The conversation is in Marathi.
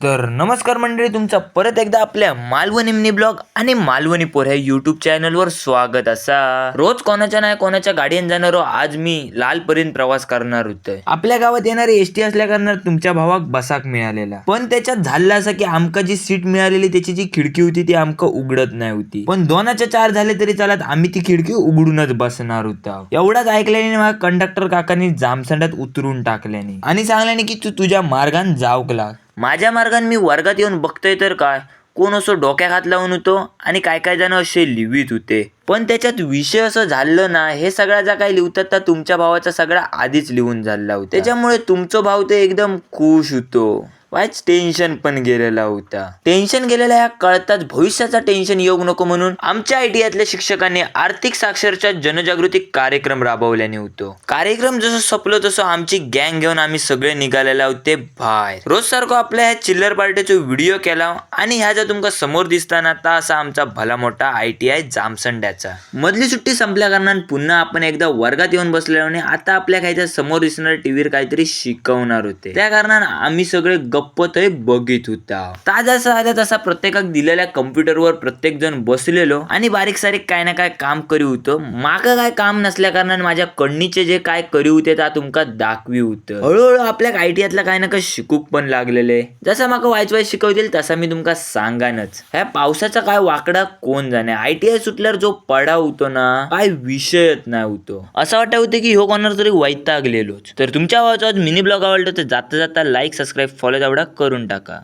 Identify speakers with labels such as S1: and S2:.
S1: तर नमस्कार मंडळी, तुमचं परत एकदा आपल्या मालवणी मिनी ब्लॉग आणि मालवणी पोर ह्या युट्यूब चॅनलवर स्वागत असा. रोज कोणाच्या नाही कोणाच्या गाडीने जाणारो आज मी लालपर्यंत प्रवास करणार होतो. आपल्या गावात येणारी एसटी असल्या कारणात तुमच्या भावाक बसाक मिळालेला, पण त्याच्यात झालं असं की आमका जी सीट मिळालेली त्याची जी खिडकी होती ती आमका उघडत नाही होती. पण 2च्या 4 झाले तरी चालत आम्ही ती खिडकी उघडूनच बसणार होतो. एवढाच ऐकल्याने मला कंडक्टर काकांनी जामसंडात उतरून टाकल्याने आणि सांगल्याने की तू तुझ्या मार्गाने जाऊक लाग. माझ्या मार्गाने मी वर्गात येऊन बघतोय तर काय कोण असं डोक्यात हात लावून होतो आणि काय काय जण असे लिहित होते. पण त्याच्यात विषय असं झालं ना, हे सगळ्या ज्या काही लिहतात त्या तुमच्या भावाचा सगळा आधीच लिहून झाला होता. त्याच्यामुळे तुमचा भाव ते एकदम खुश होतो. वाईच टेन्शन पण गेलेला होता. टेन्शन गेलेला या कळताच भविष्याचा टेन्शन येऊ नको म्हणून आमच्या आयटीआयतल्या शिक्षकांनी आर्थिक साक्षरता जनजागृती कार्यक्रम राबवल्याने होतो. कार्यक्रम जसं संपलो तसं आमची गँग घेऊन आम्ही सगळे निघालेले होते बाहेर. रोज सारखं आपल्या ह्या चिल्लर पार्टीचा व्हिडिओ केला आणि ह्या ज्या तुमका समोर दिसताना आता असा आमचा भला मोठा आयटीआय जामसंड्याचा. मधली सुट्टी संपल्या कारणाने पुन्हा आपण एकदा वर्गात येऊन बसलेलो आणि आता आपल्या खायच्या समोर दिसणाऱ्या टीव्हीवर काहीतरी शिकवणार होते. त्या कारणाने आम्ही सगळे गप्प ते बघित होता. ताजा तसा प्रत्येकाक दिलेल्या कम्प्युटरवर प्रत्येक जण बसलेलो आणि बारीक सारीक काय ना काय काम करी होतं. मागं काय काम नसल्या कारणाने माझ्या कडनीचे जे काय करी होते त्या तुमका दाखवी होतं. हळूहळू आपल्या आयटीआयतला काय ना काय शिकूक पण लागलेले. जसं माका वायच शिकवतील तसा मी तुमका सांगानच. ह्या पावसाचा काय वाकडा कोण जाणे. आयटीआय सुटल्यावर जो पडा होतो ना, काय विषयच नाही होतो. असं वाटत होते की ह्यो कोणाला तरी वैतागलेलोच. तर तुमच्या भावाचा मिनी ब्लॉग आवडला तर जाता जाता लाईक सबस्क्राईब फॉलो करून टाका.